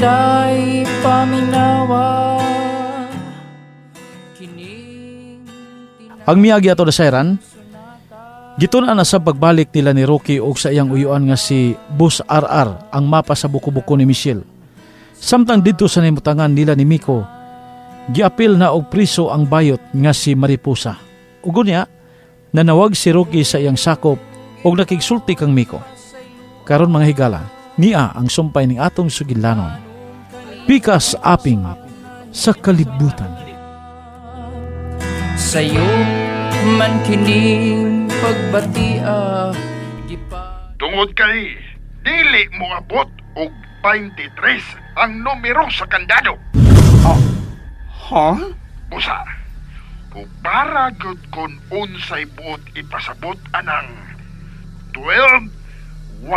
sila'y paminawa. Ang miyagi ato na sayran, gituna na sa pagbalik nila ni Rocky o sa iyang uyuan nga si Boss RR ang mapa sa buko-buko ni Michelle. Samtang dito sa nimutangan nila ni Miko, giapil na og priso ang bayot nga si Mariposa. Ugo niya, nanawag si Rocky sa iyang sakop og nakigsulti kang Miko. Karon mga higala, niya ang sumpay ning atong sugilanon. Pikas aping sa kalibutan. Sa'yo man kining pagbatia. Tungod kay dili mo abot og 23 ang numero sa kandado. Ha? Busa, o para gud kon unsay buot ipasabot anang 12, 1,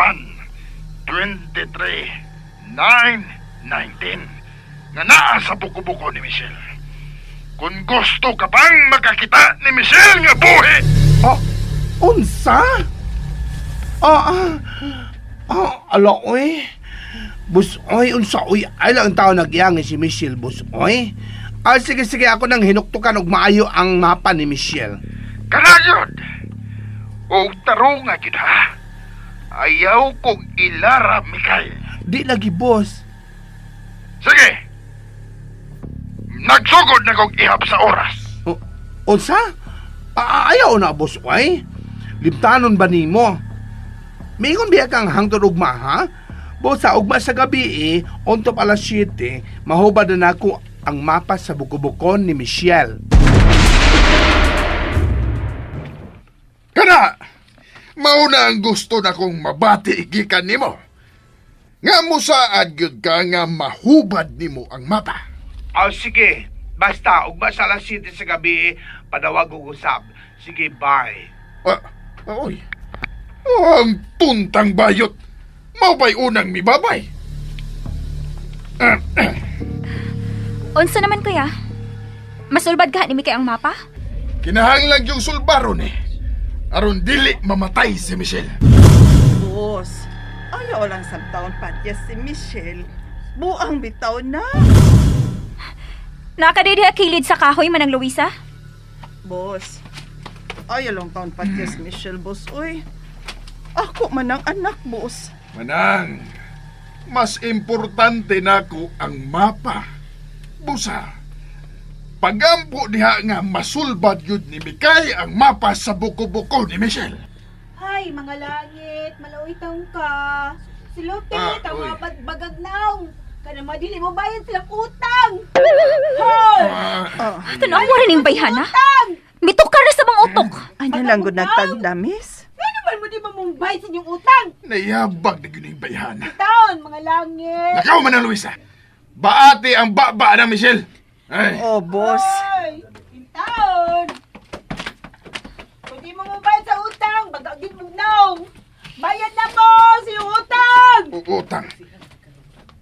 23, 9, 19 nga naa sa buko-buko ni Michelle. Kung gusto ka bang makakita ni Michelle nga buhi, Unsa? Ala, oy. Bus, oy, unsa, oy. Ay lang tao nagyang si Michelle, bus, oy. Sige, ako nang hinuktukan og maayo ang mapa ni Michelle. kanayod. O tarong nga gid ha. Ayaw kong ilara, Mikay. Di lagi, boss. Sige. Nagsugod na kong ihap sa oras. Unsa? Ayaw na, boss, oy. Limtanon ba nimo? Mingon biya kang hangtod ugma, ha? Boss, sa ugma sa gabi, untop alas 7, mahubad na nako ang mapa sa buko-bukon ni Michelle. Kana! Mauna ang gusto na kong mabati igikan nimo. Nga mo saad gyud ka nga mahubad nimo ang mapa. Sige. Basta, ugma sa alas 7 sa gabi, padawag og usab. Sige, bye. Oy. Ang tuntang bayot. Maupay unang mibabay. Unsa naman kuya? Masulbad ka ni Mikay ang mapa? Kinahanglan yung sulbaron eh. Aron dili mamatay si Michelle. Boss, ayaw lang sa taon patyas si Michelle. Buang bitaw na. Nakadidiha kilid sa kahoy manang Luisa? Boss, ayaw lang taon patyas si Michelle, boss. Uy, ako man ang anak, boss. Manang, mas importante nako ang mapa. Busa, pagampo diha nga masulbad yun ni Mikay ang mapa sa buko-buko ni Michelle. Hay, mga langit, malawitang ka. Silote, Uy. tama bagagnaw. Kana madili mo bayad silang utang. Hoy! Tanaw mo rin yung bayhana? Mitok ka na sa mga utok. Ano lang gud nagtagdamis? Ano man mo di ba mong bayad sa inyong utang? Nayabag na yun yung bayhana. Taon, mga langit. Nakaw man ang Luisa. Baati ang baba ng Michelle. Ay, Oh, boss. Hoy, taon. Kung di mo bayad sa utang, bagagin mo naw. Bayad na mo sa iyong utang. utang.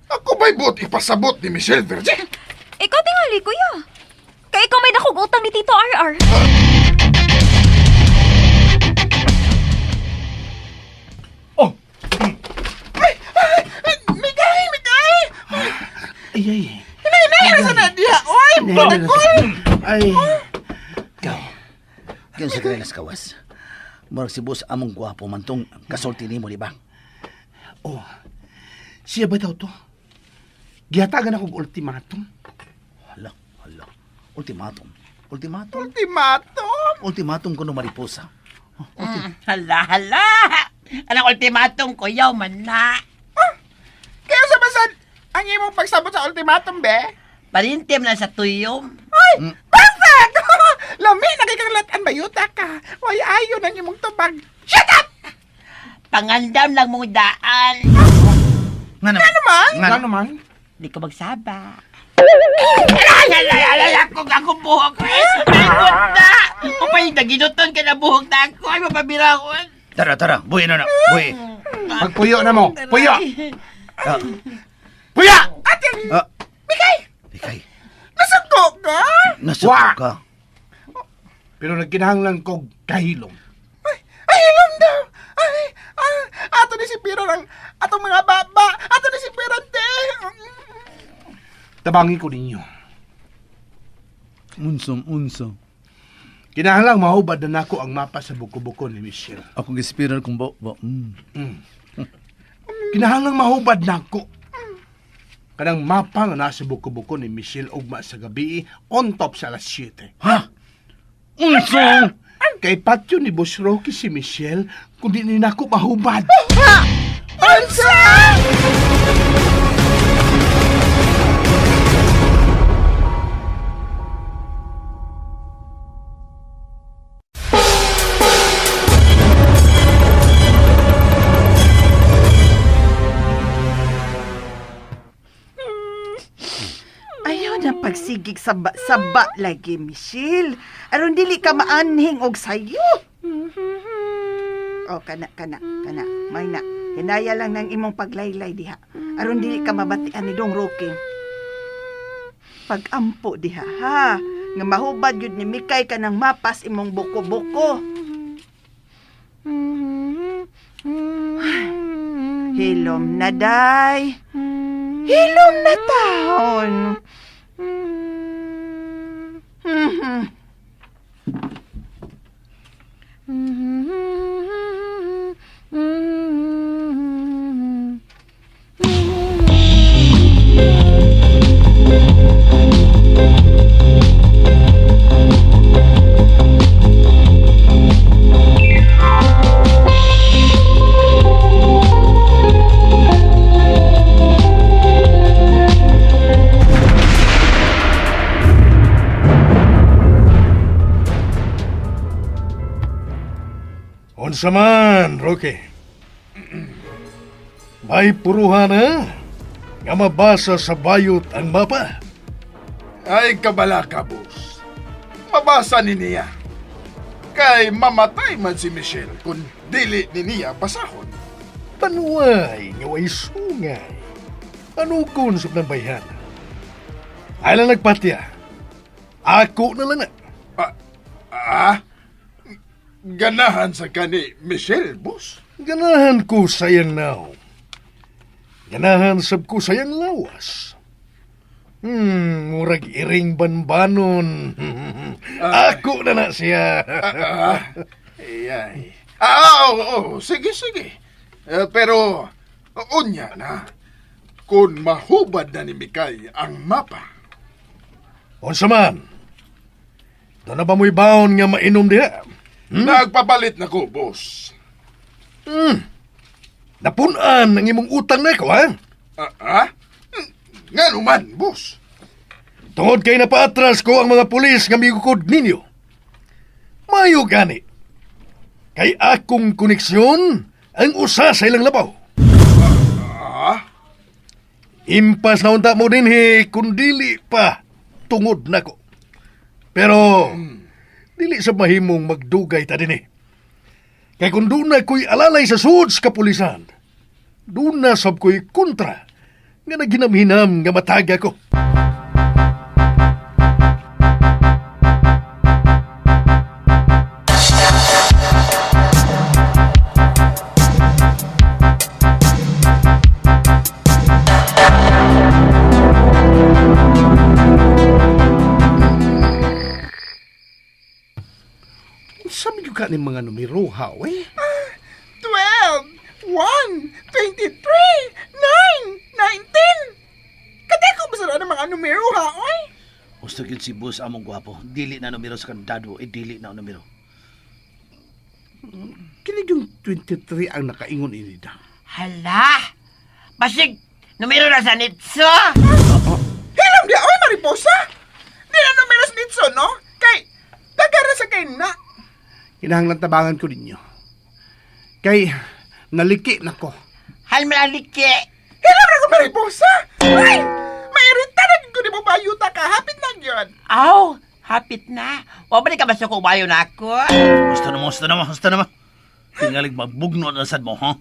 Ako ba'y buot ipasabot ni Michelle Verge? Ikaw tingali kuya. Kaya ikaw may nakog utang ni Tito RR. Ay. Hinay sa Nadia. Oy, Ay. Yan sa kanilas kawas. Murag si boss among gwapo man tong kasulti nimo, di ba? Siya ba daw to? Gihatagan akong ultimatum. Hala. Ultimatum. Ultimatum kuno Mariposa. Hala. Anong ultimatum ko, yaw man na. Kaya sa basan, ang imong pagsabot sa ultimatum, be? Parintim na sa tuyom. Perfect! Lami, nakikaglalatan bayuta ka. Way ayo ng imong tubag. Shut up! Pangandam lang mong daan. Nga naman. Nga naman? Di ko magsaba. Alay, ako buhok. Nagod na! Upay, naginuton ka na buhok na ako. Ay, mapabirahon. Tara. Buhi na. Buhi. Magpuyo na mo. Puyo! Ah, Puya! Ikay. Nasuko ka? Nasuko ka. Pero nagkinahanglan ko kahilom. Ay, ilong daw. Ato ni si Piro ng atong mga baba. Ato ni si Piro, te. Tabangi ko ninyo. Unsa. Kinahanglang mahubad na nako ang mapa sa buko-buko ni Michelle. Ako gispiral kung ba. Kinahanglang mahubad nako. Kanang mapa nga nasa buko-buko ni Michelle ugma sa gabi on top sa alas 7. Ha? Unsa? Kay patyo ni Boss Rocky si Michelle kundi ni nako mahubad. Unsa? Ayaw na pagsigig saba lagi, Michelle. Aron dili ka maanhing og sayo. Oh, kana. May na. Hinaya lang ng imong paglaylay diha. Aron dili ka mabatian ni Dong Rocky. Pag-ampo diha, ha? Nga mahubad yun ni Mikay ka ng mapas imong buko-buko. Hilom na, day. Hilom na taon. Unsa man, Rocky? May puruhan na nga mabasa sa bayot ang mapa. Ay kabala ka, boss. Mabasa ni niya. Kay mamatay man si Michelle kung dili ni niya basahon. Panuway nga way sungay. Ano kung sa bayhan? Ay lang nagpatya. Ako na lang na. Ganahan sa kani Michelle, boss? Ganahan ko sayang now. Ganahan sab ko sayang lawas. Murag iring banbanon. Ako na siya. Ay. Sige. Pero, unya na. Kung mahubad na ni Mikay ang mapa. Unsa man? Doon na ba mo'y baon nga mainom diha? Nagpapalit na ko, boss. Napunan ang imong utang na ko, ha? Nga naman, boss. Tungod kay napaatras ko ang mga pulis nga migukod ninyo. Mayo gani. Kay akong koneksyon ang usa sa ilang labaw. Impas na unta mo din, kung dili pa tungod na ko. Pero, dili sa mahimong magdugay ta din. Kay kung doon na ko'y alalay sa suds kapulisan, doon na sab ko'y kontra nga naginamhinam nga mataga ko. Sabi nyo ka ni mga numero, ha, we? 12, 1, 23, 9, 19. Kada ko ba sa mga numero, ha, oy? Gusto gid si boss among gwapo. Dili na numero sa kandado, dili na numero. Kini yung 23 ang nakaingon inida. Hala! Basig, numero na sa nitso! Hilam di, oy, Mariposa! Di na numero sa nitso, no? Kay, dagara sa kay na. Kinahanglan tabangan ko ninyo. Kay, naliki na ko. Hal malaliki! Hilam na ko, Mariposa! Ay! Mairita na ko di mo bayuta ka. Hapit lang yun. Aw, hapit na. Wabalik ka ba sa kubayo na ako? Gusto naman. Tingalig magbugno na sad mo, ha?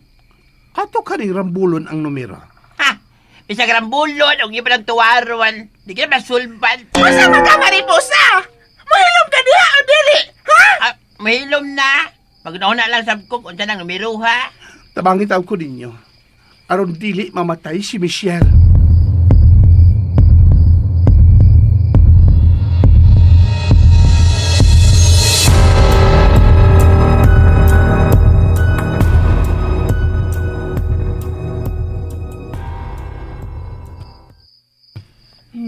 Ato ka rin rambulon ang numero. Ha! Bisag rambulon, ang iba ng tuwaron. Di ka na masulban. Masama ka, Mariposa! Mahilom ka diha o dili, ha? Mahilom na. Pag nauna lang sab ko, unsa nang numero, ha? Tabangin tawag ko ninyo. Aron dili mamatay si Michelle. Uy,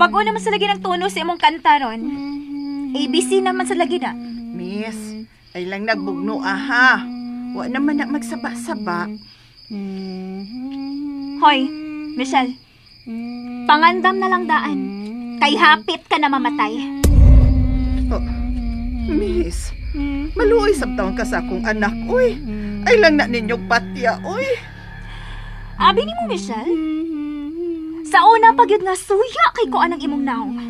bago naman sa lagi ng tono sa imong kanta ron. ABC naman sa lagi na. Miss, ay lang nagbugno aha. Wa naman na magsaba-saba. Hoy, Michelle. Pangandam na lang daan. Kay hapit ka na mamatay. Oh, miss, maluoy sabtaon ka sa akong anak, uy. Ay lang na ninyong patya, uy. Abi ni mo, Michelle. Sa una pag yun nga suya kay ko anang imong naong.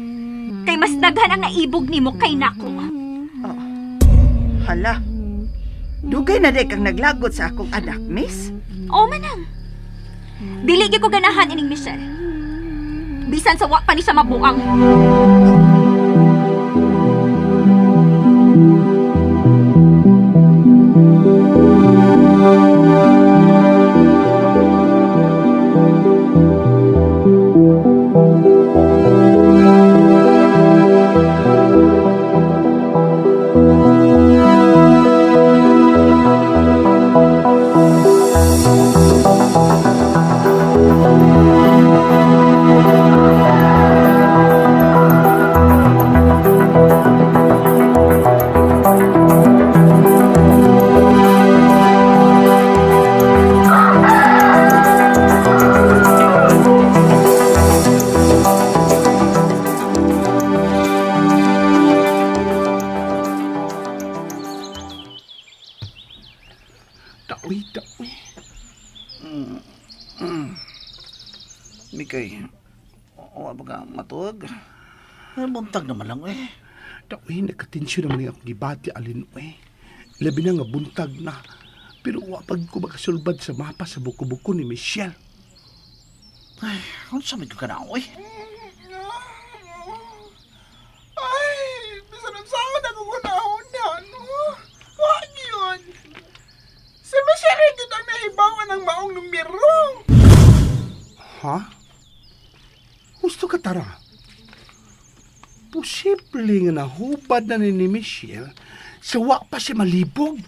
Kay mas daghan ang naibog nimo kay nako. Hala, dugay na di kang naglagot sa akong anak, miss. O manang. Dili gyud ko ganahan ining Michelle. Bisan sa wa pa ni siya mabuang. Daoy. Mikay, wala ba ka matuog? Buntag naman lang, eh. Daoy, nagkatensyon naman ako gibati alin, uy. Labi na nga buntag na. Pero wapag ko makasulbad sa mapa sa buko-buko ni Michelle. Ay, ano sa medyo ka na, eh? Ay, bisan ang saan ako kunahon na, no? Wag yun. Si Michelle ito ang nahibawan ng maong numero. Ha? Gusto ka tara? Posible nga nahubad na ni Michelle sa wa pa siya malibog.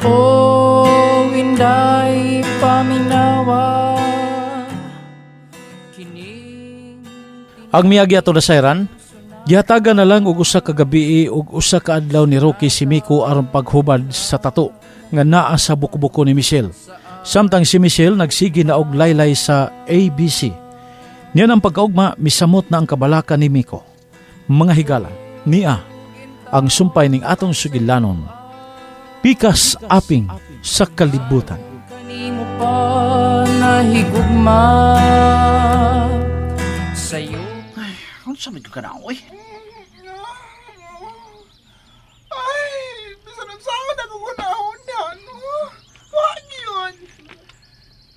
O winday paminawa kining Ang miyagi ato na sayran, gihatagan na lang og usa ka gabi ug usa ka adlaw ni Rocky si Miko aron paghubad sa tato nga naa sa buko-buko ni Michelle. Samtang si Michelle nagsigi na og laylay sa ABC. Niyan ang pagkaugma, misamot na ang kabalaka ni Miko. Mga higala, niya ang sumpay ning atong sugilanon. Pikas aping sa kalibutan. kanimo pa nahigugma sayo. Ay, ano sa medyo ka na, eh? Ay, bisan ang saan ako kunahon na, no? Wag yun.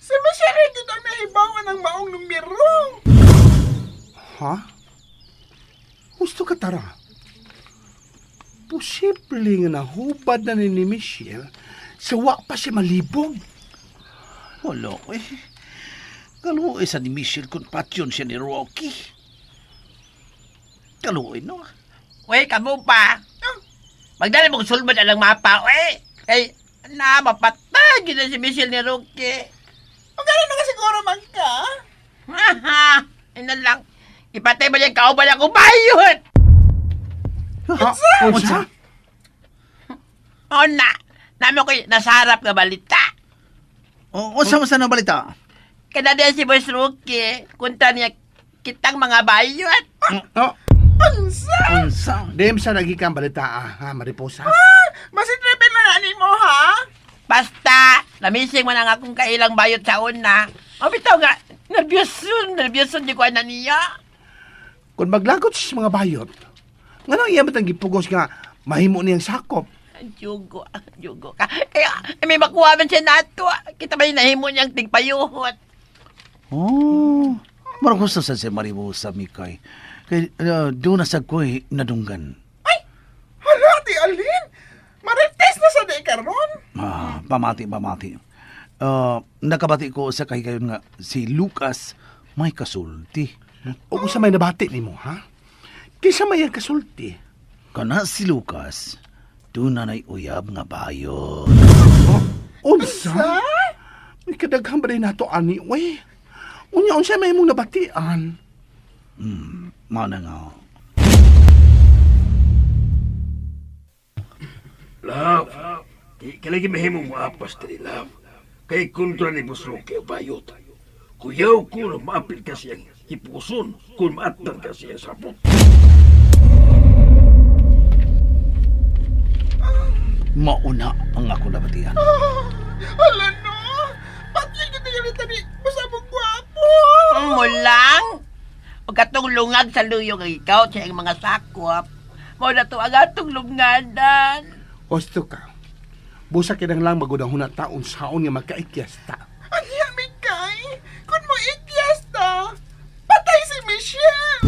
Si Michelle ito ang nahibawan ng maong numero. Ha? Gusto ka tara? Posible nga nahubad na ni Michelle sa wa pa siya malibog. Wala, eh. Kaluoy sa ni Michelle kung patyon siya ni Rocky. Kaluoy, no? Uy, kamo pa. Magdala mong sulbad alang mapa, uy. Ay, mapatay gina si Michelle ni Rocky. Ang gano'n na siguro man ka? Haha, ina lang. Ipatay ba niyang kauban ako bayot? Ha? Unsa? O na, namin ko'y nasarap nga balita. O sa na balita? Kada din si Boss Rocky, kunta niya kitang mga bayot. Oh, Unsa? dem sa lagi kang balita, ha, Mariposa? Masitripin na nani mo, ha? Basta, namising man ang akong kailang bayot sa una. O bitaw nga, nervyoson di ko na niya. Kung maglagot sa mga bayot, nga nang iya matang gipugos nga mahimo niyang sakop. Jugo ka. May makuha man siya nato. Kita ba yung nahimo niyang tigpayuhot? Oh, marang gusto sa si Maribosa, Mikay. Kay, doon na sa ko'y nadunggan. Hala, di alin. Marites na sa di karon. Pamati. Nakabati ko sa kay kayo nga si Lucas may kasulti. O sa may nabati ni mo, ha? Kisa may kasulti. Kana si Lucas, doon na uyab nga bayo. Unsa? May kadaghan ba rin nato ani, wey? Unsa may mong nabatian? Mana nga. Love, ikalagi mahimong maapas tali, love. Kay kontra ni Busro kay bayot. Kuyaw ko na maapil ka siyang hipuson kung maatan ka siyang sapot. Mauna ang ako nabatian. Hala no! Pati ka tingalita ni masamang gwapo! Mo lang. O katong lungag sa luyong ang ikaw siya ang mga sakwap. Mo na to ang atong lungadan. Gusto ka. Busa kinang lang magudang hunataon saon nga magkaikyasta. Anya, Mikay? Kung mo ikyasta, patay si Michelle!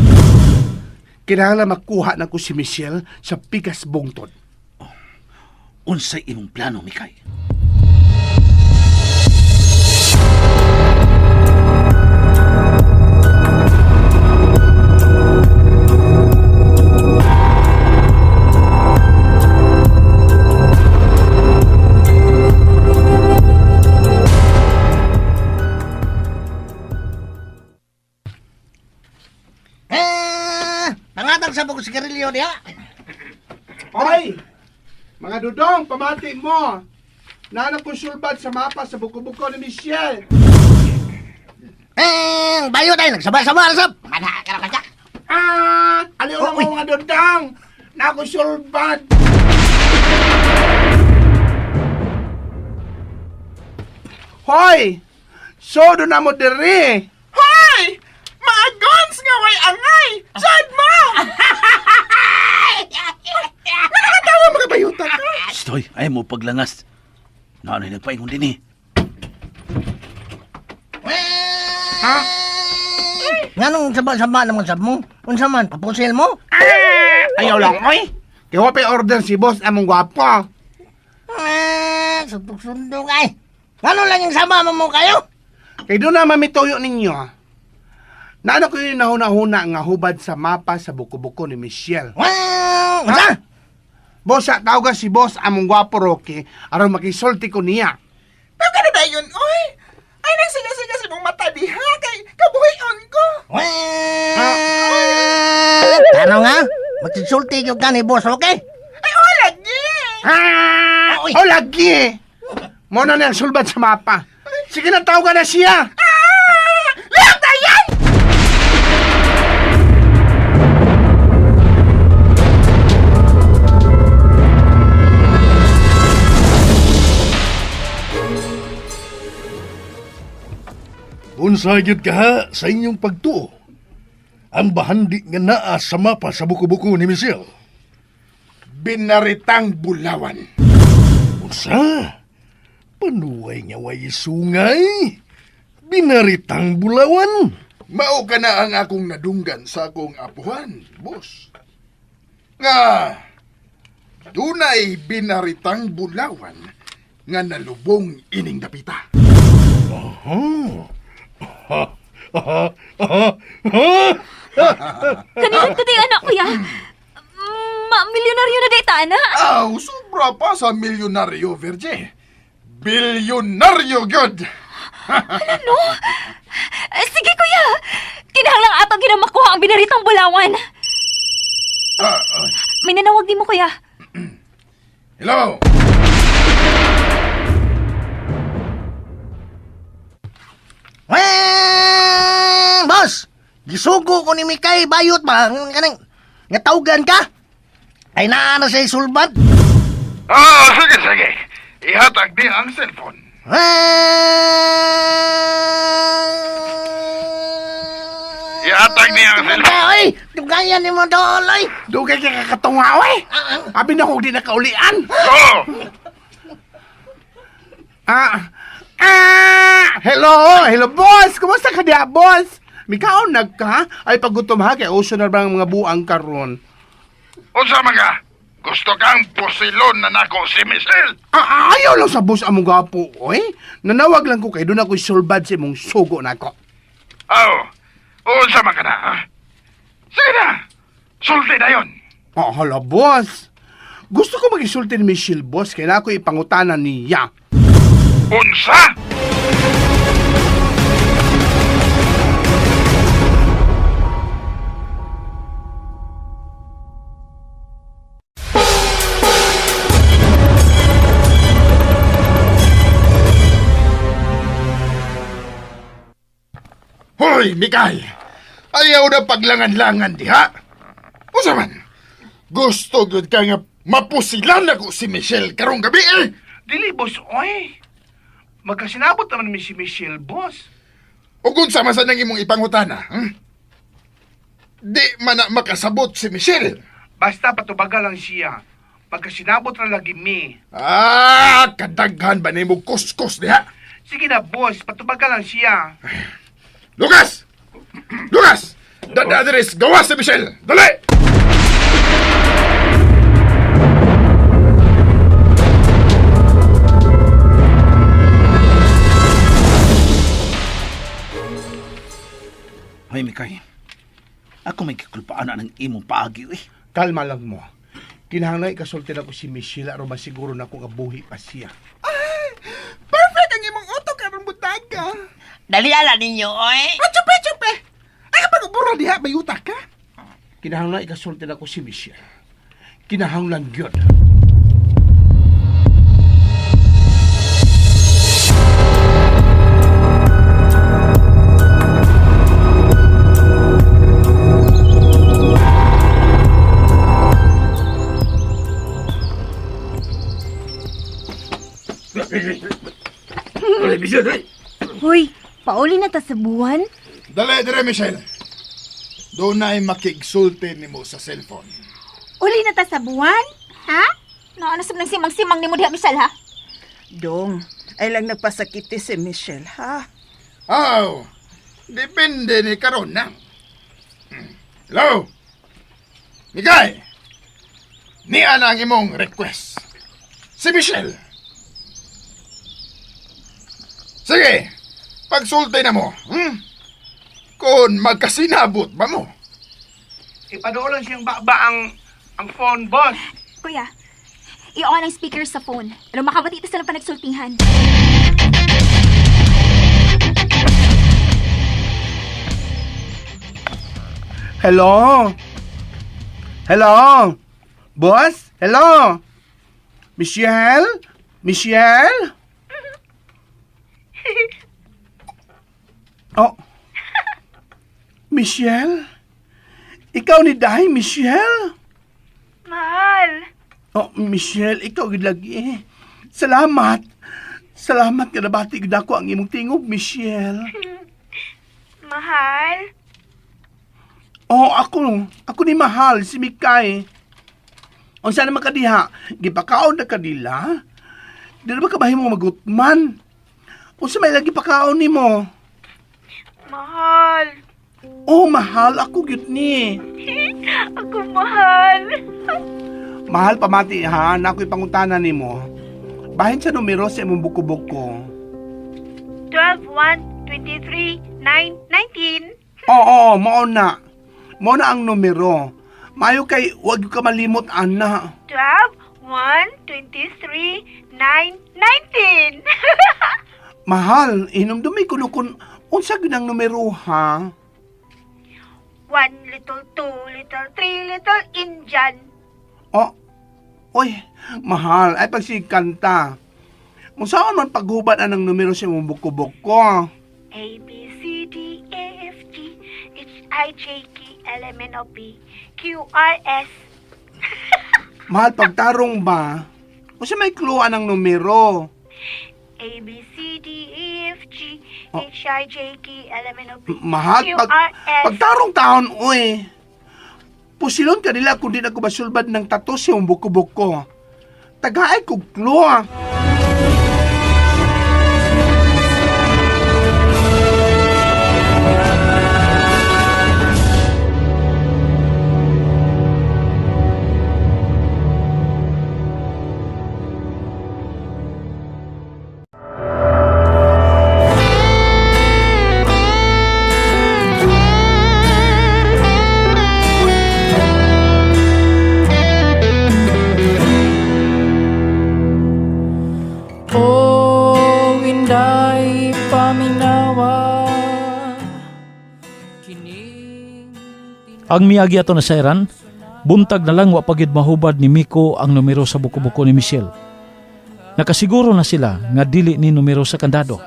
Kinahanglan makuha na ko si Michelle sa pikas bungtod. Unsay imong plano, Mikay? Pangatag sa buko sigarilyo niya. Hoy! Mga dudong, pamati mo! Nanak ko sulbad sa mapa sa buko-buko ni Michelle. Bayo tayo, nagsaba-saba, alasap. Mana ka na kanya. Aliw na mo mga dudong! Naku sulbad! Hoy! Sodo na mo diri! Hoy! Mga guns nga way angay! Sad mo! Nakakatawa mga bayutan ka! Stoy, ay mo paglangas. Nanay nagpaingon din eh. Ha? Nganong saba-saba naman sab mo? Unsa man, papusil mo? Ayaw lang, oy! Kaya wapay order si boss among gwapo. Sundok-sundok ay. Ngano lang yung sama mo kayo? Kaya doon na mamituyo ninyo. Naano ko yung nahuna-huna nga hubad sa mapa sa buko-buko ni Michelle. Unsa? Boss, tawag si boss among gwapo Rocky aron makisulti ko niya. Pero ka na yun, oy! Ay, nagsiga-siga si mong mata diha kay kabuhayon ko. Ano nga? Magsisulti ka ni boss, okay? Ay, o, lagi! O, lagi! Muna na ang sulbad sa mapa. Sige na, tawag na siya. Lahat na yan! Unsa gyud ka ha sa inyong pagtuo? Ang bahandi nga naa sa mapa sa buko-buko ni Michelle. Binaritang Bulawan. Unsa? Panuway nga way sungay? Binaritang Bulawan? Mao ka na ang akong nadunggan sa akong apuhan, boss. Nga, dunay binaritang Bulawan nga nalubong ining dapita. Kanina ko tayo anak kuya. Milyonaryo na data, ana. Aw, sobra pa sa milyonaryo, Virge. Bilyonaryo, God! Ano? Sige kuya. Kinahanglang atong ginamakuha ang binaritang Bulawan. May nanawag din mo kuya. Hello? Boss! Gisugo ko ni Mikay bayot ba? Kanang ngatawgan ka? Ay naana sa sulbad? Sige. Ihatag di ang cellphone. Ihatag niya ang cellphone. Oy, tugayan ni mo doloy. Dugay ka kakatunga, oy. Abi na kung di nakaulian. Oo. Hello, boss. Kumusta ka diya, boss? Mikaon nagka? Ay pagutom ha, kay uso na bang mga buang karon. Unsa mga? Gusto kang pusilon na nako si Michelle? Ayaw lang sa boss among gapo, oy. Nanawag lang ko kay doon ako'y sulbad sa imong sugo nako. Oo. Unsa man ka na, ha? Sige na. Sulti na yun. Hala, boss. Gusto ko mag-isulti ni Michelle, boss, kaya na ako ipangutanan niya. Unsa? Hoy, Mikay! Ayaw na paglangan-langan diha. Unsa man? Gusto gud ka nga mapusilan ako si Michelle karong gabi eh. Dili, boss, oy. Magkasinabot naman mi si Michelle, boss. O kung sama sa nang imong ipangutana, di man na makasabot si Michelle. Basta patubaga lang siya. Pagkasinabot na lagi mi. Kadaghan ba na mo kuskus diha? Sige na, boss. Patubaga lang siya. Lucas! Lucas! Dadaris, gawas si Michelle! Dali! Hoy, Mikay. Ako may kikulpaan na ng imong paagi, eh. Kalma lang mo. Kinahanglan ikasulti na ko si Michelle aron masiguro na ko kabuhi pa siya. Perfect ang imong auto karon butaga. Dali ala ninyo, oy. Chupe. Ay kapag bura diha may utak ka. Kinahanglan ikasulti na ko si Michelle. Kinahanglan gyud. Dali, Michelle, dali. Hoy, pauli na ta sa buwan? Dali, dire, Michelle. Doon na ay makigsulti ni mo sa cellphone. Uli na ta sa buwan? Ha? Naanasab ng simang-simang ni mo diha, Michelle, ha? Dong, ay lang nagpasakiti si Michelle, ha? Oh, depende ni karon na. Hello? Mikay! Niya na ang imong request. Si Michelle. Sige, pagsulti na mo. Kung magkasinabot ba mo? Ipadoon lang siyang ba ang phone, boss. Kuya, i-on ang speaker sa phone. Pero makabatita sa lang panagsultihan. Hello? Hello? Boss? Hello? Michelle? Michelle? Oh. Michelle? Ikaw ni Dahi, Michelle? Mahal. Oh, Michelle, ikaw gid lagi. Salamat. Salamat ka nabati gid ako ang imong tingog, Michelle. Mahal? Oh, ako ni Mahal, si Mikay. Unsa naman ka diha? Gipakaon na ka nila? Di na ba kabahin mo magutman? Unsa may lagi pakaon nimo? Mahal. Oh, Mahal, ako gyud ni. Ako mahal. Mahal, pamati ha, na ako'y pangutana nimo. Bahin sa numero sa imong buko-buko. 12, 1, 23, 9, 19. Oo, mao na. Mao na ang numero. Mayo kay wag ka malimot, ana. 12, 1, 23, 9, 19. Mahal, hinumdumi ko kun unsa gyud ang numero ha? 1, little 2, little 3, little Indian. Oh, oy, Mahal, ay pagsigkanta. Musaon man paghubad anang numero sa imong buko-buko. A, B, C, D, E, F, G, H, I, J, K, L, M, N, O, P, Q, R, S. Mahal, pagtarong ba? O sa may clue anang numero? A, B, C, D, E, F, G, H, I, J, K, L, M, N, O, P, Mahal, Q, R, S. pagtarong taon, uy. Pusilon ka nila kung di na ko masulbad ng tato sa yung buko-buko. Tagaay ko klo. O inday paminawa kining Ang miagi ato na sayran, buntag na lang wa pagid mahubad ni Miko ang numero sa buko-buko ni Michelle. Nakasiguro na sila nga dili ni numero sa kandado.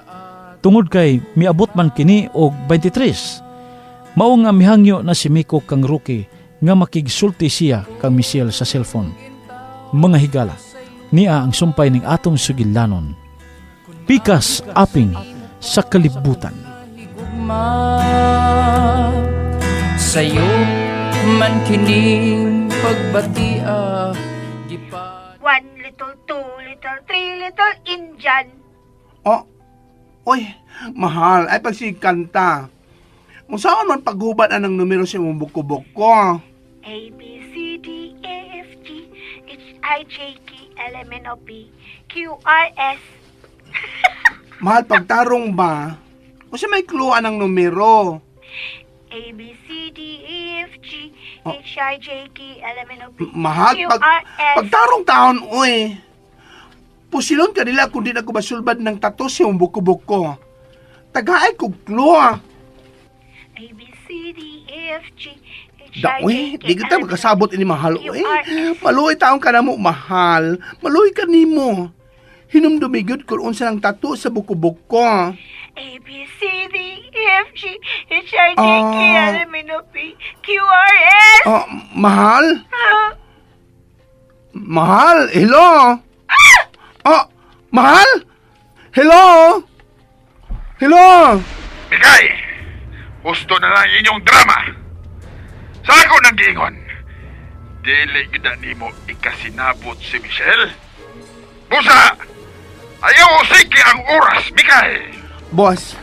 Tungod kay miabot man kini og 23. Mao nga mihangyo na si Miko kang Rookie nga makigsulti siya kang Michelle sa cellphone. Mga higala, niya ang sumpay ning atong sugilanon. Pikas aping sa kalibutan. higugma sayo man kining pagbatia gipa 1 little, 2 little, 3 little Indian. Oh, oy, mahal, ay pagsikanta. Kung saan man paghubad anang numero sa mong buko-buko. A, B, C, D, E, F, G, H, I, J, K, L, M, N, O, P, Q, R, S. Mahal, pagtarong ba? Kung siya may clue anang numero. A, B, C, D, E, F, G, H, I, J, K, L, M, N, O, P, Mahal, Q, R, S. pagtarong taon, uy. Pusilon ka nila kung di na ko masulbad ng tato sa yung buko-buko. Tagaay ko clue. A, B, C, D, E, F, G, H, Da, I, uy, J, K, di kita L, M, N, O, magkasabot P, ini mahal, Q, uy. R, S. Maluoy taong ka na mo, mahal. Maluoy ka ni mo. Hinumdumigod kung unsa ng tato sa buko-buko. A, B, C, D, E, F, G, H, I, J, K, L, M, N, O, P, Q, R, S. Oh, mahal? Ah, Mahal, hello? Oh, mahal? Hello? Hello? Mikay, gusto na lang inyong drama. Sa ako nang giingon, dili yun na nimo ikasinabot si Michelle. Busa, ayaw sige ang oras, Mikay. Boss,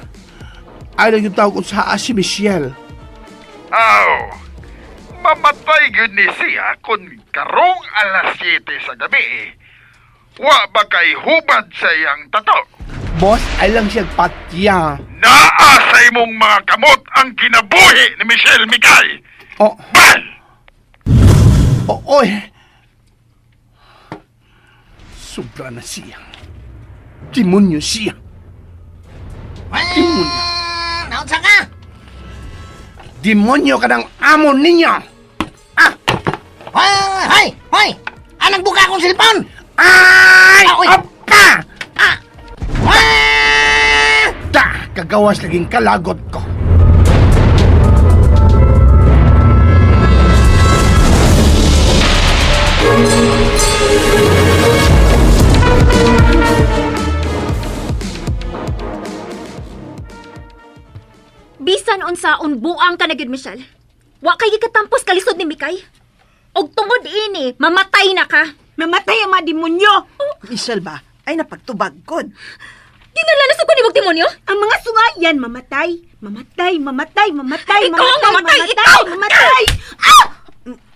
ay lang yung tawag kung saan si Michelle. Aw, mamatay yun ni siya kung karong alas 7 sa gabi. Wa ba kay hubad sa iyang tato? Boss, ay lang siya patya. Naa sa imong mga kamot ang kinabuhi ni Michelle, Mikay. Oh, Bal! oh, oy. Sobra na siya. Demonyo siya. Demonyo. Naunsa ka? Demonyo ka ng amo ninyo. Hoy! Hoy! Anong buka akong silpon? Ay! Uy! Apa! Ah! Da! Kagawas laging kalagot ko. Bisan unsaon buang ka na gyud, Michelle. Wa kay gikatampos kalisod ni Mikay. Og tungod ini, mamatay na ka. Mamatay ang mga demonyo. Michelle ba? Ay napagtubag kod. Dinala na sa kunibog demonyo? Ang mga sungayan mamatay. Mamatay, mamatay, mamatay, Ikaw ang mamatay, mamatay, ikaw! mamatay.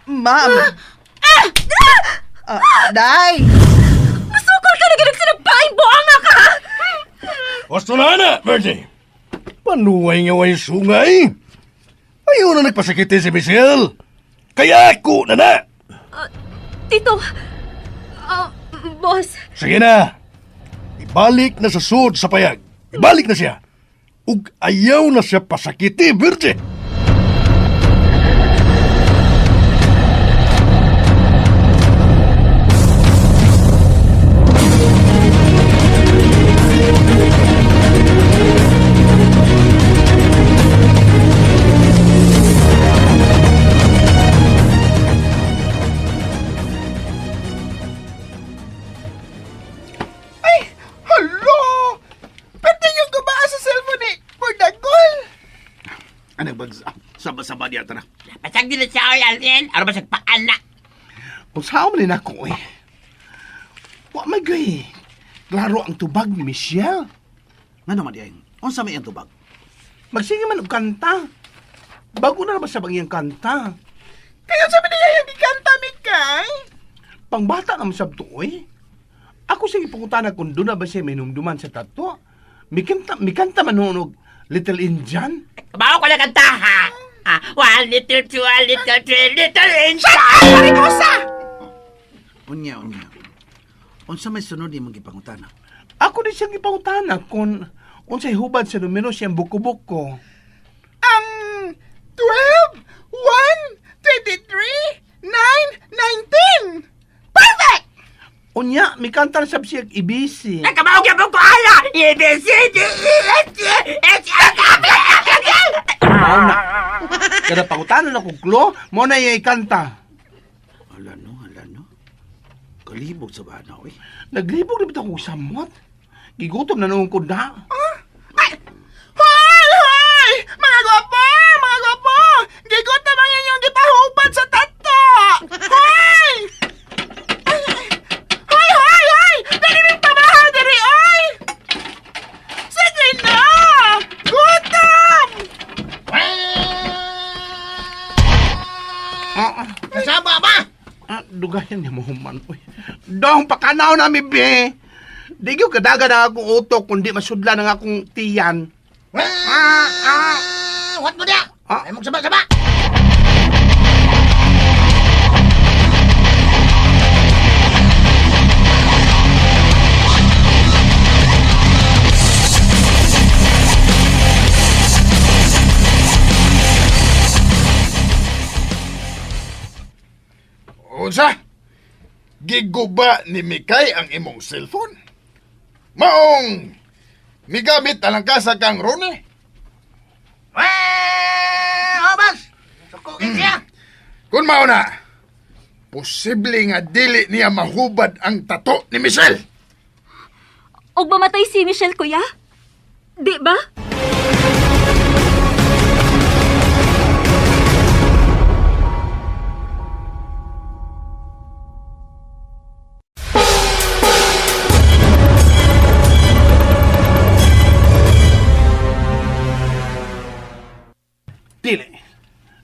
Ma'am. Day. Masukol ka na gyud sinapaing buanga ka. Gusto na na, Virgie. Panuway nga way sungay. Ayaw na nagpasakiti si Michelle. Kaya ako na. Tito. Boss. Sige na. Ibalik na sa sud sa payag. Ibalik na siya. Ug ayaw na siya pasakiti, Virgie. Hello! Saba-saba niya na. Pasag din siya oy Alden. Ano ba sagpaan na? Kung saan man ako eh. Wa may gay. Klaro ang tubag ni Michelle. Nga naman yan. Unsa may ang tubag? Magsingi man og kanta. Bago na naman sa bang kanta. Kaya sabi niya yung kanta, Mikay. Pangbata naman sa tuoy. Ako sige pangutana kung doon na ba siya minumduman sa tato. Mikanta manunog Little Indian. Bawa ko na kanta ha. One little, two, a little, three, little inch. Unya. Unsa may sunod ni mong ipangutana? Ako din siyang ipangutana kung unsay hubad sa numero siyang buko-buko. Ang 12, 1, 23, 9, 19. Perfect! Unya, may kanta na sab siya ibisi. Nagkabaw ka mo ko ala! A, B, C, D, E, F, G, H, I, K, L, M, N, O, P. Mao na. Kada pangutana na kong klo, mo na yung kanta. Hala no. Kalibog sa bana, oy. Naglibog na bitaw kong samot. Gigutom na noong kuda. Hoy! Mga gwapo! Gigutom ang inyong gipahubad sa tato! Hoy! Hoy! Narinig pa ba, diri, oy! Sige na! Gutom! Nasaba ba? Dugayan niya mo man. Dong, pakanaw namin, be. Di ko kadaga na akong utok kundi masudla na akong tiyan. What mo niya? Ay magsaba-saba. Unsa? Giguba ni Mikay ang imong cellphone? Maong migamit alang ka sa kang Rone? Obas! Sukugin siya! Kung mao na, posible nga dili niya mahubad ang tato ni Michelle. Og mamatay si Michelle, kuya? Di ba?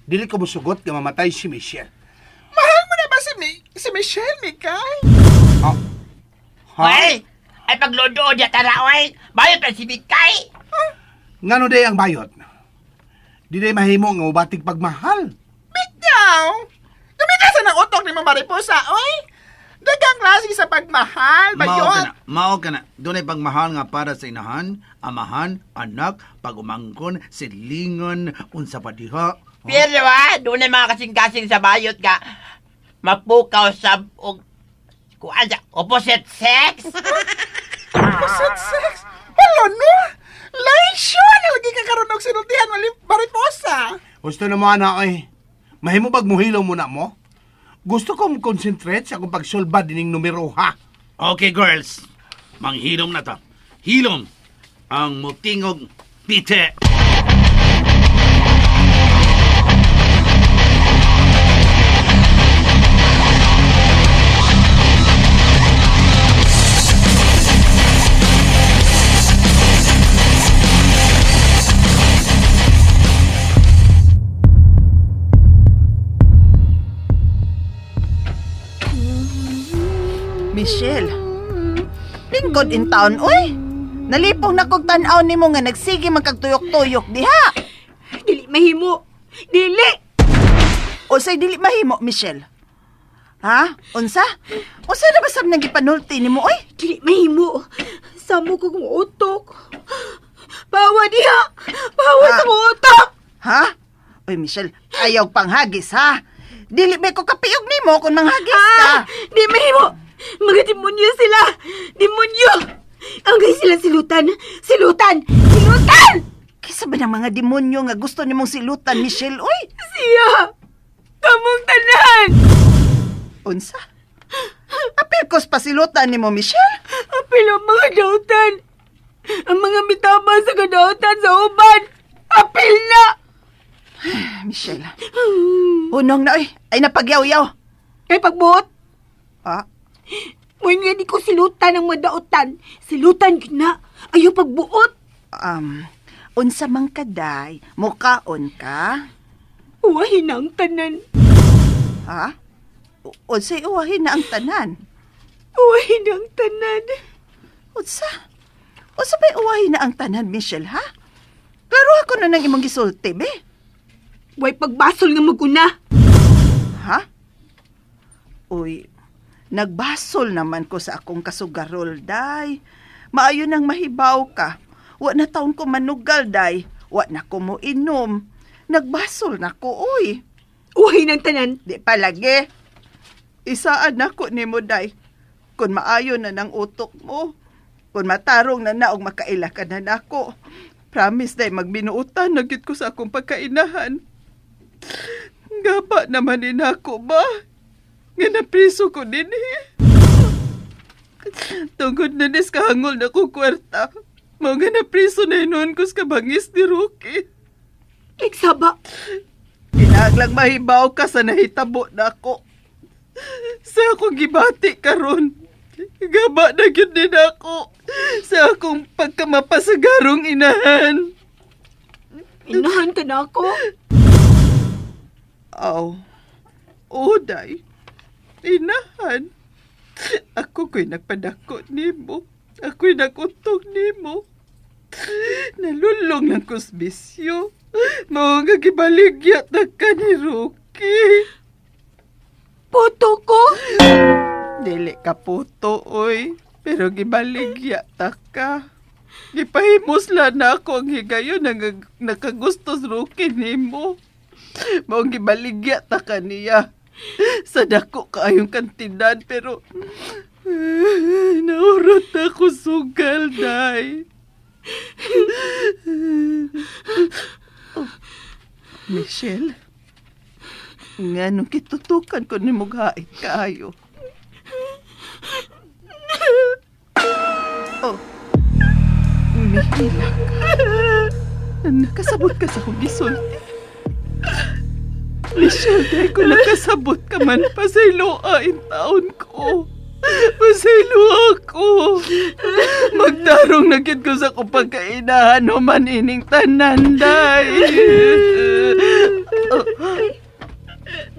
Dili ko musugot nga mamatay si Michelle. Mahal mo na ba si Michelle, Mikay? Hoy! Ay paglodo niya tara, oy! Bayot pa si Mikay! Ngano day ang bayot? Di day mahimo nga ubatig pagmahal. Bitaw! Gamitan ng utok ni Mariposa, oy! Dagang klase sa pagmahal, bayot! Mao ka na. Doon ay pagmahal nga para sa inahan, amahan, anak, pagumangkon, silingon, unsa pa diha. Pero doon ay mga kasing-kasing sa bayot nga mapukaw sa kuan sa opposite sex. Opposite sex? Wala no! Laisyon! Lagi ka karoon ng sinultihan Mariposa! Gusto na mo anak eh. Mahimo bag muhilaw muna mo? Gusto kong concentrate sa akong pagsolba dining numero ha. Okay, girls. Manghilom na ta. Hilom ang mutingog pite. Michelle, lingkod in town, oy! Nalipong na kog tan-aw nimo nga nagsige magkagtuyok-tuyok diha. Dili mahimo. Dili! Unsay dili mahimo, Michelle? Ha? Unsa? Unsa na basab nang gipanulti nimo, oy? Dili mahimo. Samo ko kong utok. Bawa diha! Bawa sa kong utok! Ha? Oy, Michelle, ayaw panghagis, ha? Dili ba ko kapiyog nimo kung manghagis ka? Di mahimo! Mga demonyo sila! Demonyo! Ang gay sila silutan! Silutan! Silutan! Kisa ba ng mga demonyo nga gusto nimong silutan, Michelle, oy? Siya! Kamong tanan! Unsa? Apil kos pasilutan nimo, Michelle? Apil ang mga dautan! Ang mga mitama sa kadautan sa uban! Apil na! Michelle. Unong na ay napagyaw-yaw. Kay pagbuot, Ha? mo nga di ko silutan ng madautan. Silutan yun na. Ayaw pagbuot. Unsa man kaday, mukaon ka? Uwahin na ang tanan. Ha? Unsay uwahin na ang tanan? Uwahin na ang tanan. Unsa? Unsa ba'y uwahin na ang tanan, Michelle, ha? Klaro ako na nang imong gisulti, be. Way pagbasol nga maguna. Ha? Uy, nagbasol naman ko sa akong kasugarol, day. Maayo nang mahibaw ka. Wa na taon ko manugal, day. Wa na ko mo inom. Nagbasol na ko, uy. Uwahin ang tanan. Di palagi. Isaan na ko ni mo, day. Kung maayo na ng utok mo. Kung matarong na naong makaila ka na nako. Promise, day, magbinuutan na gid ko sa akong pagkainahan. Gaba naman din ako ba? Nga napriso ko din Tungkod na des kahangol na ko kwarta. Mga nga napriso na inuon ko sa kabangis ni Rocky. Nagsaba. Kinaglang mahibaw ka sa nahitabo na ako. Sa akong gibati karon. Gaba na gyud din ako sa akong pagkamapasagarong inahan. Inahan ka na ako. Day. Inahan. Ako ko'y nagpadako nimo. Ako'y nagutok nimo. Nalulong ng kusbisyo. Mga gibaligyat na ka ni Rocky. Puto ko. Dili ka puto, oy. Pero gibaligya ta ka. Gipahimos na ako ang higayon na nakagustos Rocky nimo. Maong gibaligya ta kaniya. Sa dako kaayong kantidad, pero naurot ako sugal, day. Michelle, nga nung kitutukan ko ni Mughain kaayo. Mihila ka. Nakasabot ka sa akong gisulti. Michelle, dahil ko nakasabot ka man, pasayloain taon ko. Pasaylo ako. Magtarong na gid ko sa akong pagkainahan o manining tanan, day.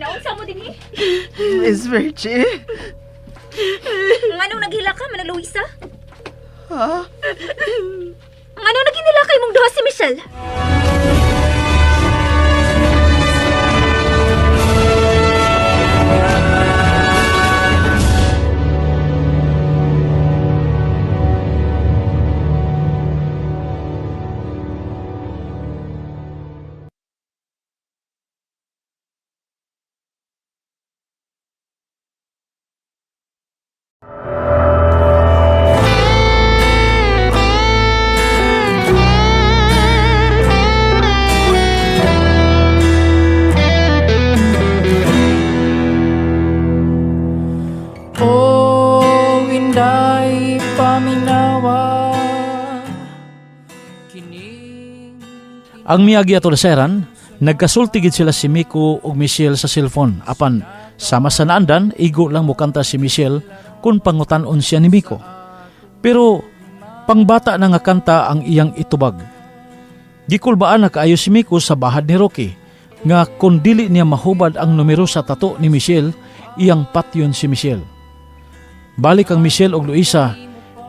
Naunsa mo din Miss Virgie? Nganong naghila ka, Manang Luisa? Ha? Nganong naghila kay mong duha si Michelle? Ang miagi ato daseran, nagkasultigid sila si Miko ug Michelle sa cellphone. Apan, sama sa naandan, igo lang mukanta si Michelle kung pangutan-on siya ni Miko. Pero, pangbata na nga kanta ang iyang itubag. Gikulbaan na kaayo si Miko sa bahad ni Rocky, nga kung dili niya mahubad ang numero sa tato ni Michelle, iyang patyon si Michelle. Balik ang Michelle ug Luisa,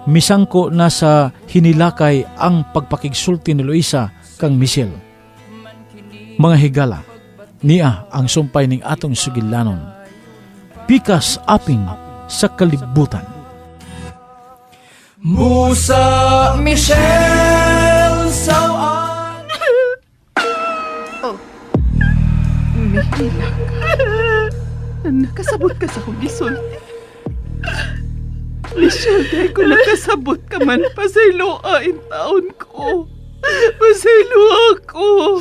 misangko na sa hinilakay ang pagpakigsulti ni Luisa kang Michelle. Mga higala, niya ang sumpay ning atong sugilanon. Pikas aping sa kalibutan. Musa Michelle sawan. Mihila ka. Nakasabot ka sa akong gisulti. Michelle, dahil ko nakasabot ka man, pasayloain taon ko. Pasaylo ako.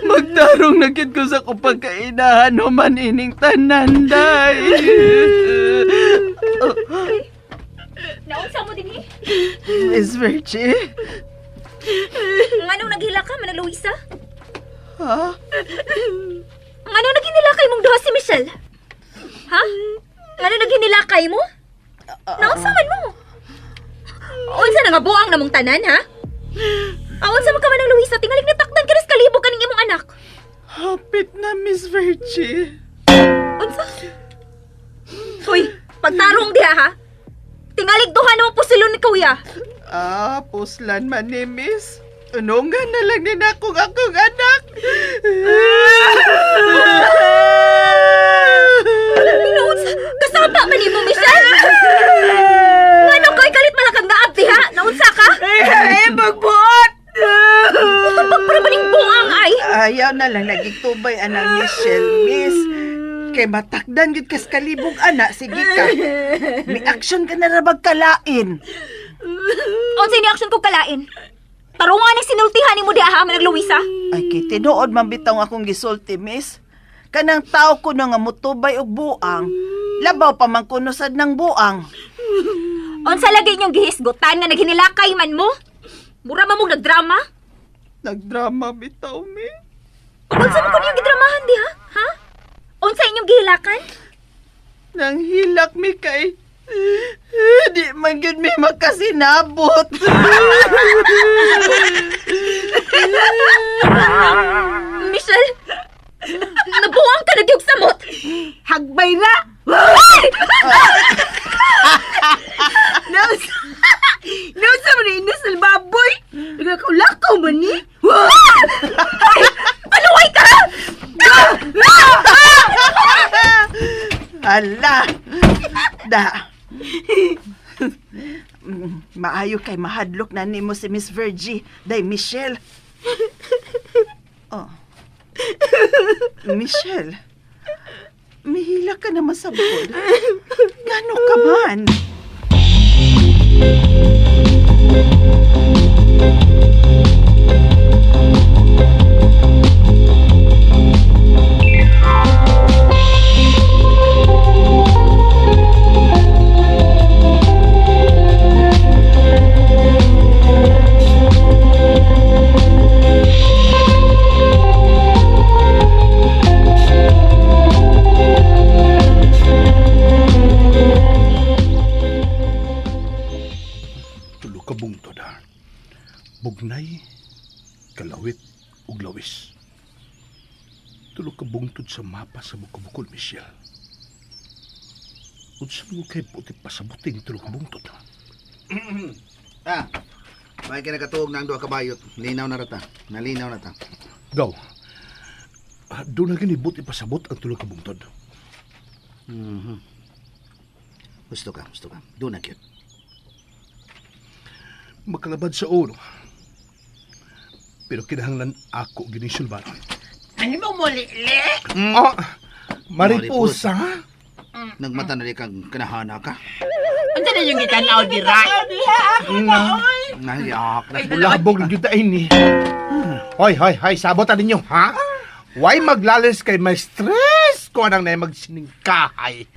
Magtarong na gid ko sa akong pagkainahan o manining tanan, day. Naunsa mo din Miss Virgie? Nganong naghila ka, Manang Luisa? Ha? Ano naghinilakay mong duha si Michelle? Ha? Ano naghinilakay mo? Naunsaman mo? Unsa na nga buang namong tanan, ha? Unsa man ka man ng Luisa, tingali natakdan ka rin kalibog kaning imong anak. Hapit na, Miss Virgie. Unsa? Uy, pagtarong diha, ha? Tingalig duha namang pusilon ni Kuya. Puslan man ni Miss. Unungan na lang din akong anak. Naunsa? Kasama man ni mo, Michelle? Ngano kay kalit malakang naab diha? Naunsa ka? Magbuot! Pagpara ba ning buang ay? Ayaw na lang nagitubay anang Michelle, Miss. Kay matakdan gid kas kalibog anak, sige ka. May action ka na rabag kalain. Unsa ni action ko kalain? Tarungan ni sinultihan ni mo diha ha, manag Luisa. Ay, kay tinuod man bitaw akong gisulti, Miss. Kanang tao ko na nga mutubay og buang. Labaw pa man kuno sad ng buang. Unsa lagi inyong gihisgutan nga naghinilakay man mo? Mura man mo nagdrama? Nagdrama bitaw, Miss. Unsa man ko niyong gidramahan diha? Ha? Unsa inyong gihilakan? Nang hilak mi kay di man gyud mi makasinabot. Michelle, nabuang ka na gyud samot. Hagbay na! Nausa mo na inisal baboy! Nagkakulakaw man ni? Paluway ka! Ala! Da! Maayo kay mahadlok na nimo si Miss Virgie, day Michelle. Oh. Michelle, mihila ka naman sa bukod. Gano ka man? Bugnay, kalawit, ug lawis. Tulo ka bungtod sa mapa sa bukol, Michelle. Unsa mo kay puti pasabuting tulo ka bungtod? May kinakatuog na ang duha ka bayot. Linaw na rata. Nalinaw na ta. Gaw, doon na ginibuti pasabot ang tulo ka bungtod. Gusto ka. Doon na gyud. Makalabad sa ulo. Pero kinahanglan ako ginisulban. Ano mo muli? Oh, mariposa. Nagmata na di kang kanahana ka. Unsa na yung gitanaw dira? Nahiyak na. Bulabog ng yuta ini. Hoy, sabotan ninyo, ha? Why maglalis kay may stress ko anang na magsiningkahay?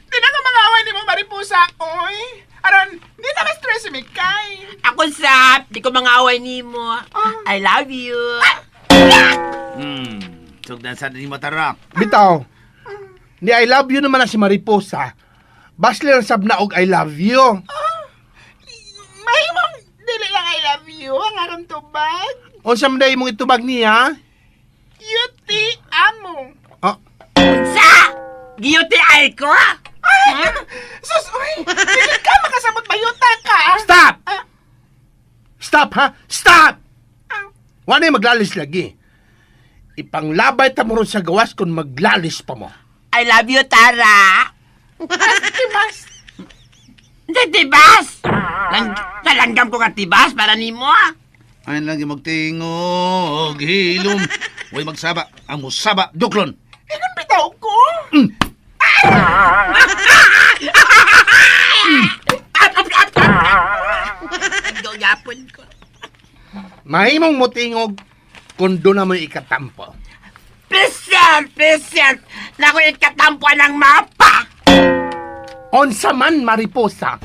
Di na ka mga-away ni mo, mariposa, oy. Aron, di na ma-stress si Mikay. Ako sap, di ko mga away ni mo. I love you. Sugdan sa ni mo tara. Bitaw, ni I love you naman na si Mariposa. Basli ang sab na og I love you. Mahimong, dili lang I love you, ang aron tubag. Unsa man day mong itubag niya? Yuti amo. Unsa? Giyuti ay ko? Sus, uy, dili ka makasamot bayuta ka. Stop! Stop, ha? Stop! Wala yung maglalis lagi. Ipanglabay ta mo ron sa gawas kung maglalis pa mo. I love you, Tara. Tibas. Tibas? Nalanggam ko ka tibas para ni mo. Ayun lang yung magtingog, hilom. Huwag magsaba. Ang musaba, duklon. Ikan bitaw ko. Yapon ko. Mahimong mutingog kung doon na mo ikatampo. Present! Naku ikatampo ng mapa! Onsa man, Mariposa.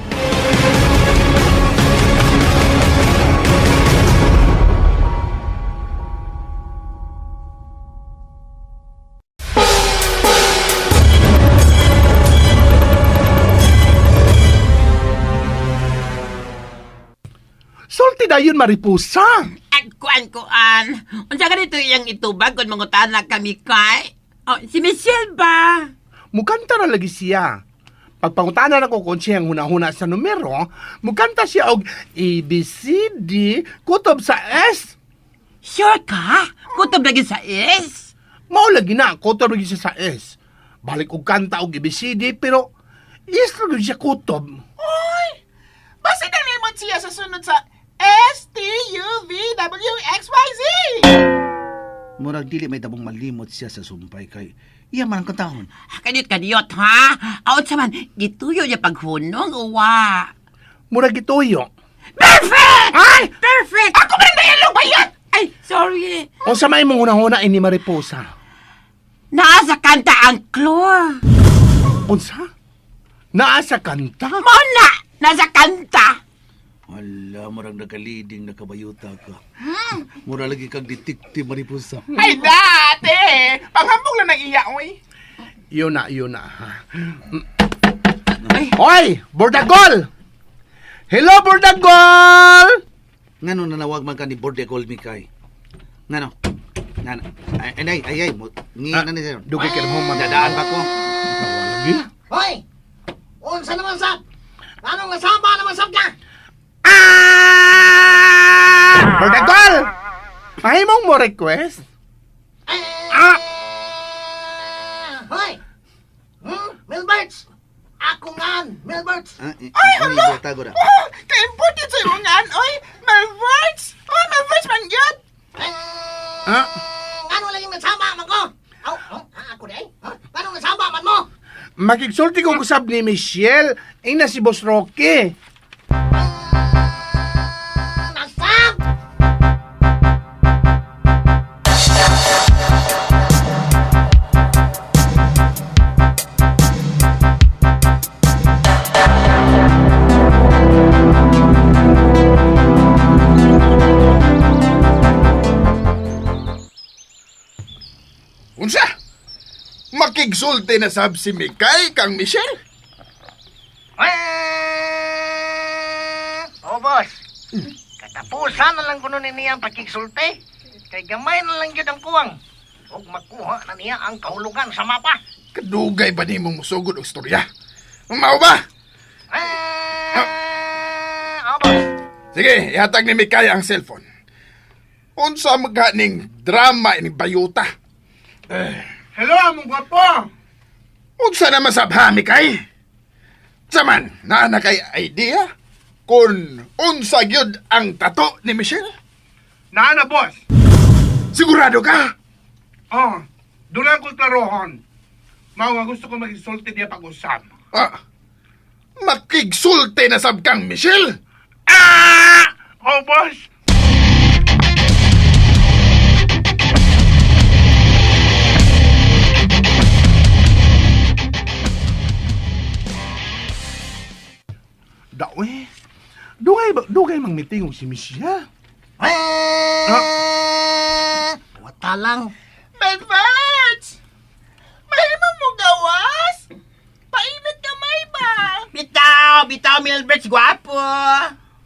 Sulti na yun, Mariposa. At kuan. Unsa ka dito iyang itubag kung mangutana kami kay? Oh, si Michelle ba? Mukanta na lagi siya. Pagpangutanan ako kung siya ang huna-huna sa numero, mukanta siya og ABCD kutob sa S. Sure ka? Kutob lagi sa S? Mao lagi na, kutob lagi siya sa S. Balik og kanta og ABCD, pero is lagi siya kutob. Oy! Basta nalimot siya sa sunod sa STUVWXYZ! Murag dili may tabong malimot siya sa sumpay kay iya man ang katahon. Kaniyot, ha? Aot sa man, gituyo niya paghunong, uwa. Murag gituyo. Perfect! Ay! Perfect! Ako ba na yan bayat? Ay, sorry. O sa may mong huna-huna ini Mariposa. Nasa kanta ang clue. Unsa? Naa sa kanta? Mona! Nasa kanta. Wala, murag nakaliding nakabayuta ka. Mura lagi kang detektive, Mariposa. Ay, dati! Panghambog lang ng iya, oy. Yun na, ha? Hoy! Bordagol! Hello, Bordagol! Ngano nanawag man ka ni Borde Kolmikay? Ngano? Ay, ngiyan na ni sir. Dugay ka naman Dadaan ba ko? Lagi? Hoy! Unsa naman sab? Anong nasama naman sab ka? Bordagol! Mahimong mo request? Hoy! Milberts! Ako ngan! Milberts! Ay, hala! Tago na. Ka-important sa iyo ngan, oy! Milberts! Oh, Milberts man yun! Ano lang yung nasama man ko? Ako din? Anong nasama man mo? Makigsulti ko kusab ni Michelle. Ay na si Boss Rocky. Nasab! Unsa? Makigsulti na sab si Mikay kang Michelle? Oh, boss. Katapusan na lang kuno niya ang pagkigsulti. Kay gamay na lang yun ang kuwang. Huwag makuha na niya ang kahulugan sa mapa. Kadugay ba ni mong musugod og istorya? Mao ba? Oh, boss. Sige, ihatag ni Mikay ang cellphone. Unsa maganing drama ini bayuta? Hello, among gwapo. Unsa naman sab ha, Mikay? Saman, na kay idea kung unsa gyud ang tato ni Michelle? Naana, boss. Sigurado ka? Oh, doon ko klarohon. Mao nga gusto ko mag-isulti niya pag-usap. Makigsulti na sab kang Michelle? Oh, boss. Dawe. Dugay mang mitingog si Michelle. Wata lang. Milberts! Mahimo mo gawas? Painit kamay ba? Bitaw, Milberts, gwapo.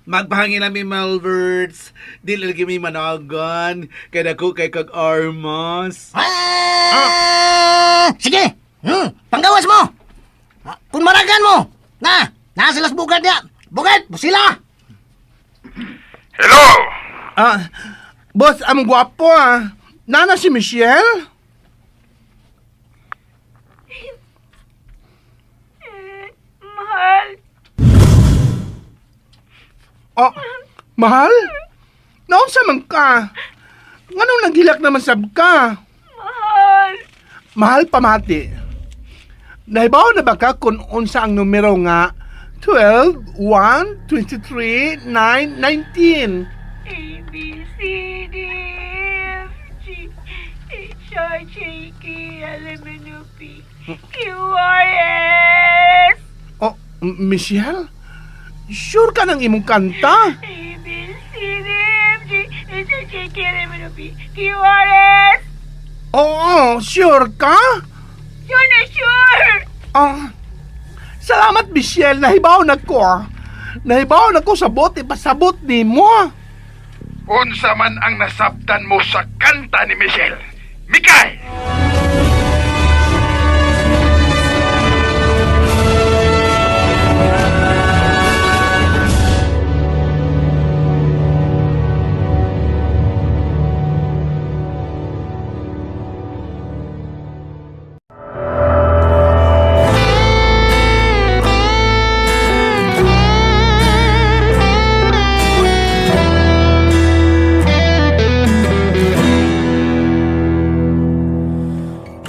Magbahangin namin, Malverts. Di lagi may managan. Kaya ako kay kag armas. Sige. Panggawas mo. Kung maragan mo. Na silas bugad niya. Bugad, sila. Hello! Boss, ang gwapo Nana si Michelle? Mahal. Oh, mahal? Naunsa man ka? Nganong naghilak naman sab ka? Mahal. Mahal pamati. Nahibaw na ba ka kung unsa ang numero nga 12, 1, 23, 9, 19? A, B, C, D, F, G, H, I, J, K, L, M, N, O, P, Q, R, S. Oh, Michelle? Sure ka ng imong kanta? A, B, C, D, F, G, H, I, J, K, L, M, N, O, P, Q, R, S. Oo, sure ka? Sure na sure. Salamat, Michelle. Nahibaw na ko. Nahibaw na ko sa bote pasabot ni mo. Unsa man ang nasabtan mo sa kanta ni Michelle? Mikay!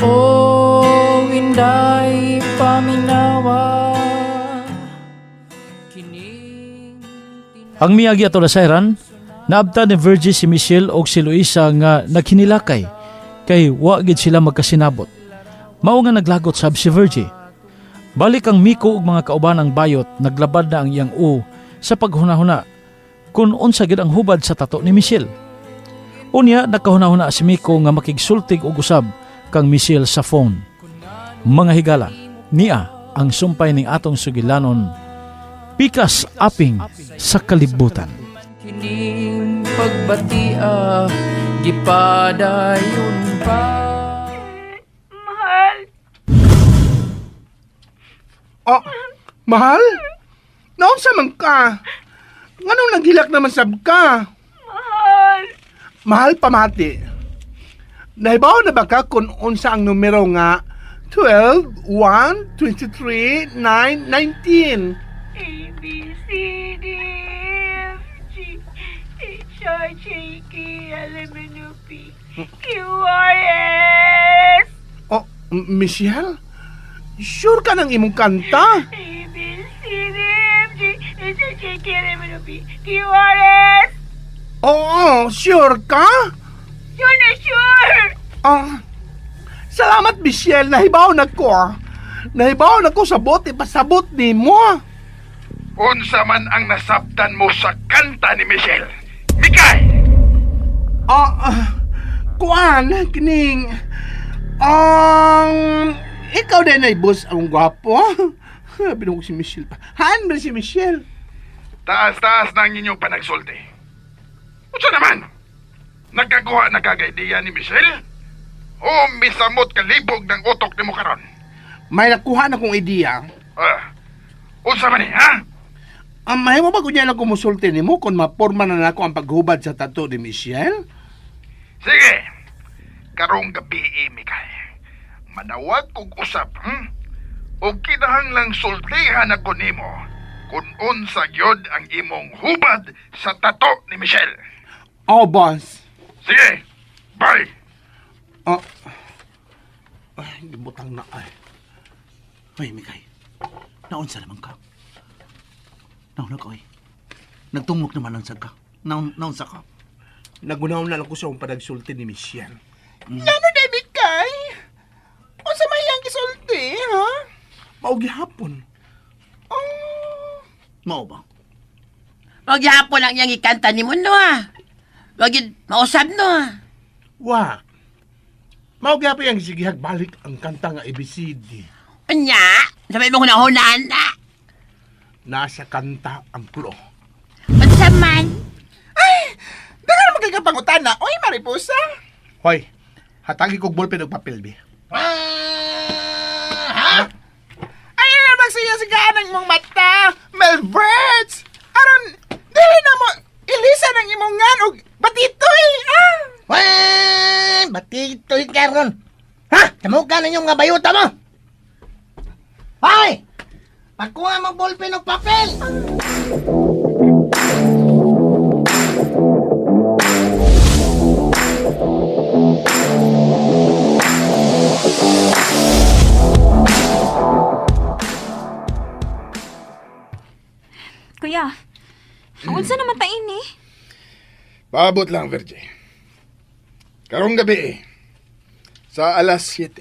O Inday paminawa kining Ang miagi ato nasayran, naabta ni Virgie si Michelle og si Luisa nga naghinilakay kay wa gid sila magkasinabot. Mao nga naglagot sab si Virgie. Balik ang Miko ug mga kauban ang bayot, naglabad na ang iyang sa paghunahuna kung unsa gid ang hubad sa tato ni Michelle. Unya nakahunahuna si Miko nga makigsultig og usab kang Michelle sa phone. Mga higala, niya ang sumpay ning atong sugilanon, pikas aping sa kalibutan. kining pagbatia gipadayon pa. Mahal. Oh, mahal? Naunsa man ka? Nganong naghilak naman sab ka? Mahal. Mahal pamati. Nahibaw na ba ka kung unsa ang numero nga 12, 1, 23, 9, 19? A, B, C, D, F, G, H, I, J, K, L, M, N, O, P, Q, R, S. Oh, Michelle? Sure ka ng imong kanta? A, B, C, D, F, G, H, I, J, K, L, M, N, O, P, Q, R, S. Oo, sure ka? Sure na sure. Salamat Michelle, nahibaw na ko. Nahibaw na ko sa bote pasabot ni mo. Unsa man ang nasabtan mo sa kanta ni Michelle? Mikay! Kuan, kining... ikaw din ay boss ang gwapo. Binong si Michelle pa. Haan ba si Michelle? Taas-taas na ang inyong panagsulti. Unsa naman? Nagkaguha na kagaydiya ni Michelle? O misamot kalibog ng utok ni mo karon? May nakuha na kong ideya. Unsa man ni, ha? Mahimo ba kunya lang kumusulti ni mo kung maporma na nako ang paghubad sa tato ni Michelle? Sige. Karong gabi, Mikay. Manawag kong usap, O kinahanglang sultihan ako nimo kung unsa gyud ang imong hubad sa tato ni Michelle. Oh, boss. Sige. Bye. Ay, gibutang na ay. Hoy, Mikay. Naunsa naman ka? Nauna ka, oy. Nagtungok naman ang ka. Naunsa ka? Nagunaw na lang ko sa akong panagsulti ni Michelle. Ano na, Mikay? O sa mayang gisulti, ha? Maugi hapon. Mao ba? Wag hapon lang yang ikanta ni mo, no, ha? Wag yun mausap, no, ha? Wa. Maugi hapon yung sigihag balik ang kanta nga ABCD. Anya? Sabay mo hunahunan na. Nasa kanta ang klo. Unsa man? Ay, dala na magkakapangutan na. Oy, mariposa. Hoy, hatagi kog ballpen og papel, bi. Ayun na magsiya-sigaan ang imong mata, Melberts! Aron, dili na mo ilisan ang imong ngan og batitoy, ha? Batitoy karon. Ha? Kamuka na yung nga bayuta mo? Hoy! Pagkuha mo ballpen o papel! Kuya, unsa naman ta ini? Paabot lang, Virgie. Karong gabi, sa alas 7,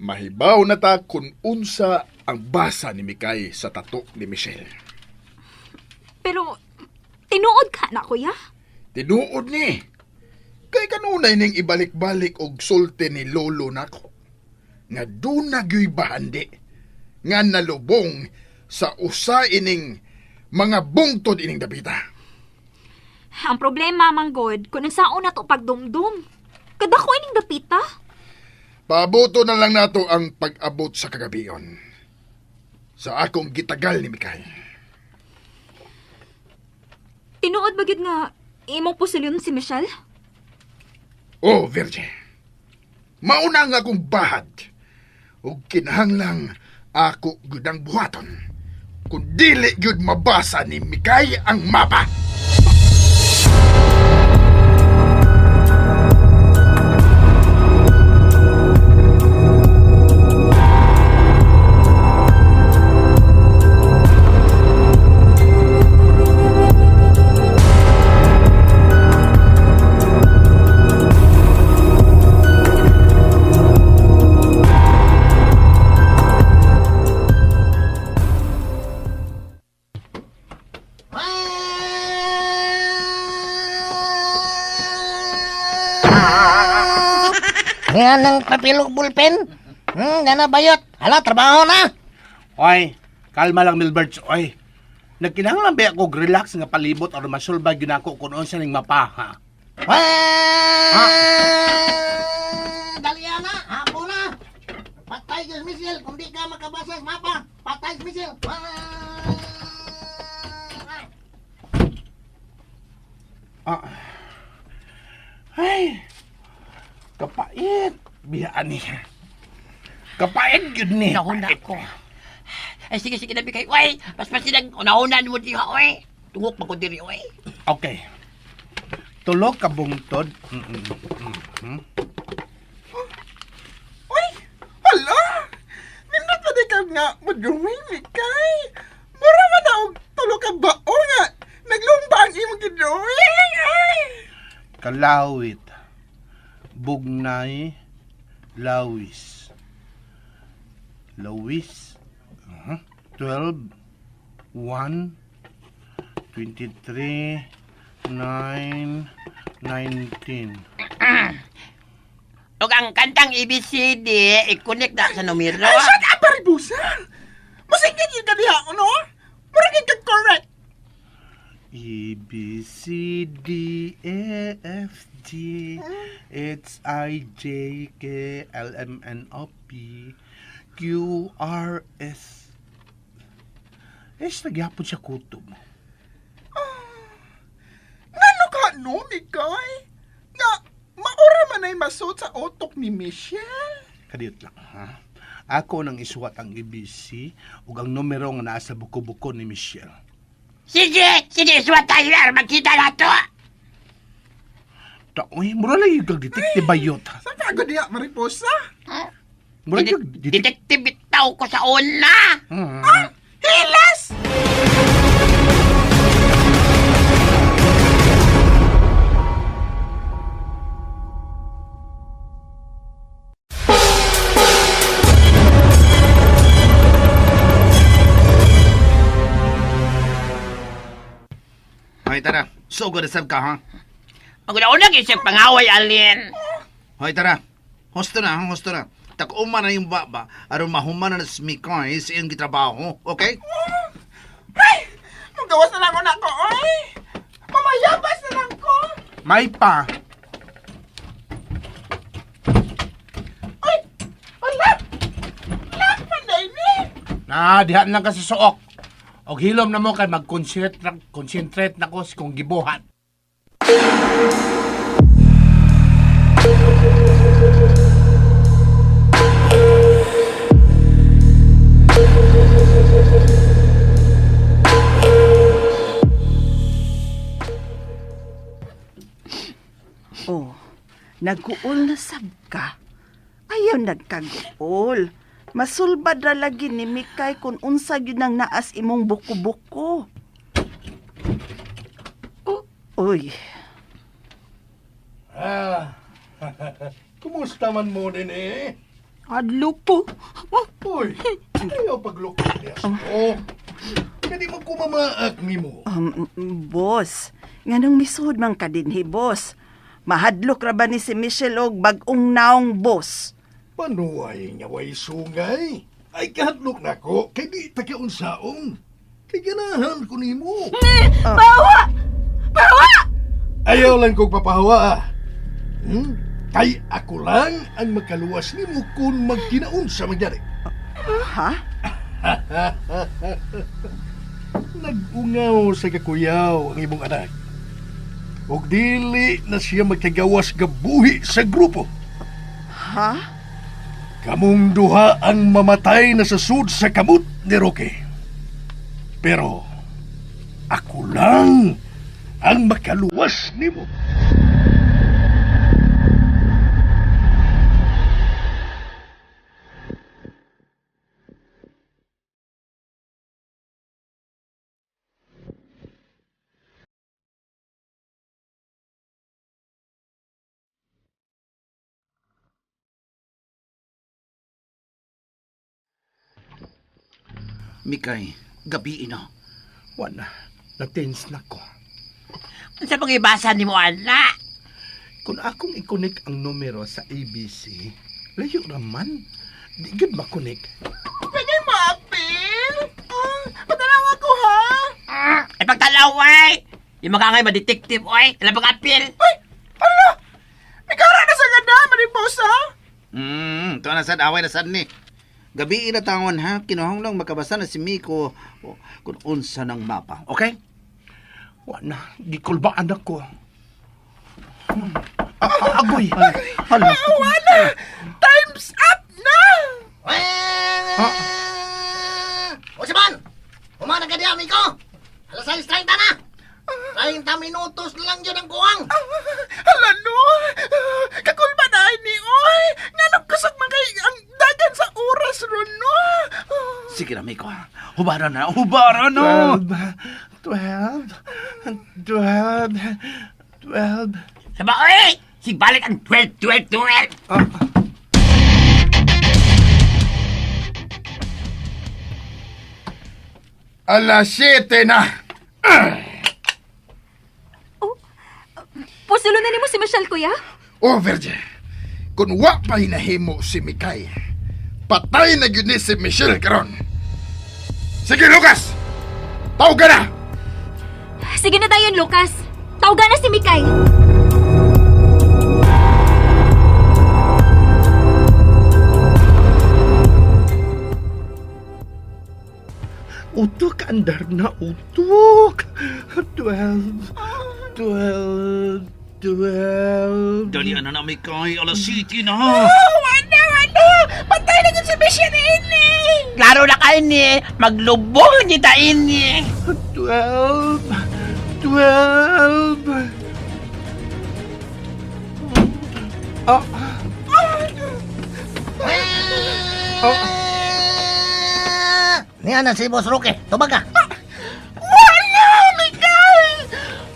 mahibaw na ta kung unsa ang basa ni Mikay sa tato ni Michelle. Pero, tinuod ka na, kuya? Tinuod ni. Kay kanunay ning ibalik-balik og sulti ni Lolo nako. Nga doon nagyoy bahandi. Nga nalubong sa usa ining mga bungtod ining dapita. Ang problema, Manggod, kung nagsaon na to pagdumdum. Kadako ining dapita. Paabuto na lang nato ang pag-abot sa kagabion. Sa akong gitagal ni Mikay. Tinuod ba gyud nga imong pusilyon si Michelle? Oh, Virgie. Mauna nga akong bahad. O kinahanglang ako gudang buhaton. Kung dili gyud mabasa ni Mikay ang mapa. Yan ang papilog bulpen. Yan na bayot. Hala, trabaho na. Oy, kalma lang Milbert. Oy, nagkinahanglan ba ako relax nga palibot o masulba yun ako kung unsa ning mapa, ha? Daliya na, hapo na. Patay ka, Michelle. Kung di ka makabasa sa mapa, patay, Michelle. Ay, kapait. Biyaan niya. Kapait yun ni. Nahuna ko. Ay, sige, na, Mikay. Uy, paspasin ang unahunan mo diha, uy. Tungok pa ko diri, uy. Okay. Tulog ka bungtod. Uy! Hala! Nindot pa di ka nga maduming, Mikay. Mura man na og tulog ka bao nga. Naglumba ang imong gidoing. Kalawit. Bugnay. Lawis. Lawis. 12. 1. 23. 9. 19. Ug ang kantang ABCD, i-connect na sa numero. Ay, shut up, Baribusa! Masingin yung kaniha, no? Maragin ka correct. E, B, C, D, E, F, G, H, I, J, K, L, M, N, O, P, Q, R, S. Nagyapon siya kutob. Ngano ka, no, Mikay? Nga, maura man ay masot sa otok ni Michelle. Kadiyot lang, ha? Ako nang isuwat ang ABC ug ang numero nga naa sa buko-buko ni Michelle. Sige, suwat tayo na, magkita na to. Uy, mura lang yung detective bayot. Saan ka agad niya, Mariposa? Mura yung Detective bitaw ko sa una. Hilas! Hoy, tara. Sugod na sab ka, ha? Maguna-una kisip pangaway, Alin. Hoy, tara. Husto na. Tak-uma na yung baba aron mahuman na sa Mikay sa iyong gitrabaho, okay? Ay! Magawas na lang ko na ko, oy! Mamayabas na lang ko! May pa. Ay! Ala! Lak man na ini! Dihan lang ka sa suok. Og hilom na mo kay mag-concentrate na ko sa kong gibuhat. Oh, nag-uol na sab ka. Ayaw nagkag-uol. Masulbad ra lagi ni Mikay kung unsa gyud nang naas imong buko-buko. Uy. Kumusta man mo din eh? Adlo po. Uy, ayaw pagloko niya. Kadi mo kumamaak ni mo. Boss, nganong misud man ka dinhi, boss. Mahadlok ra ba ni si Michelle og bag-ong naong boss? Panuway nga way sungay. Ay kahadlok na ko, kay di takiunsaon. Kay ganahan ko nimo. Bawa! Bawa! Ayaw lang kong papahawa. Kay ako lang ang makaluwas nimo kung magkinaon sa magyari. Ha? Nagungaw sa kakuyaw ang imong anak. Og dili na siya magkagawas gabuhi sa grupo. Ha? Kamong duha ang mamatay na sa sud sa kamot ni Roque. Pero ako lang ang makaluwas nimo. Mikay, gabi na. Wala, na-tense na ko. Sa pag-ibasa ni mo, ala. Kung akong ikonik ang numero sa ABC, layo raman. Di gud makunik. Pwede ma-appeal? Patalawa ko, ha? Ay, pagtalaway! Yung makangay ma-detective, oy. Alam pag-appeal. Ala! Ikaw na sa ganda, mariposa? Ito na sad, away na sad ni. Gabi na tangon ha, kinuhang lang makabasa na si Miko kung unsa ng mapa, okay? Wala, gikulbaan ako. Agoy! Hala. Wala! Time's up na! O si Man! Humana ka diyan, Miko! Alas 6:30 na! 30 minutos na lang yun ang kuwang! Hala, no! Kakulba na ni, oy! Nanap kasag magay ang dagan sa oras ron, no? Sige na, Miko. Hubara na, hubara na! 12. Saba, oy! Sigbalik ang 12. Alas 7 na. Pusulo na ni mo si Michelle, kuya? Oh, Virgin. Kung wa pa hinahimo si Mikay, patay na yun ni si Michelle karon. Sige, Lucas! Tawag na! Sige na dayon, Lucas. Tawagan na si Mikay. Utok, andar na utok. 12. Dali na, Mikay. Alas 7 na. Wala! Patay na yun si Michelle ini! Klaro na kayo ni. Maglubong niyo ta ini. 12. Niya na si Boss Roque, tubag ka! Wala, Miguel!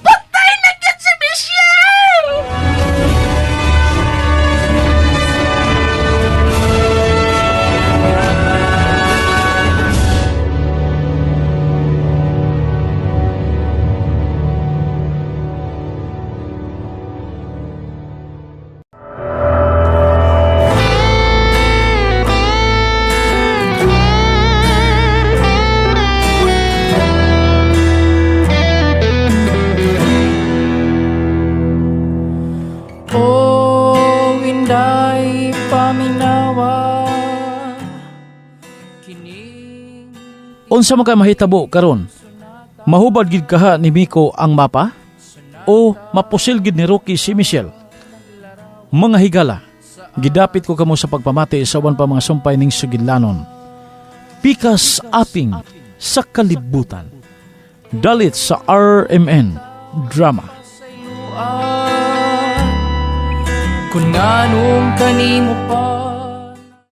Patay na yun si Michelle! O Inday paminawa kining Unsa man kay mahitabo karon? Mahubad gid kaha ni Miko ang mapa? O mapusil gid ni Rocky si Michelle? Mga higala, gidapit ko kamo sa pagpamati sa uban pa mga sumpay ning sugidlanon. Pikas aping sa kalibutan. Dalit sa RMN Drama. kung nganong kanimo pa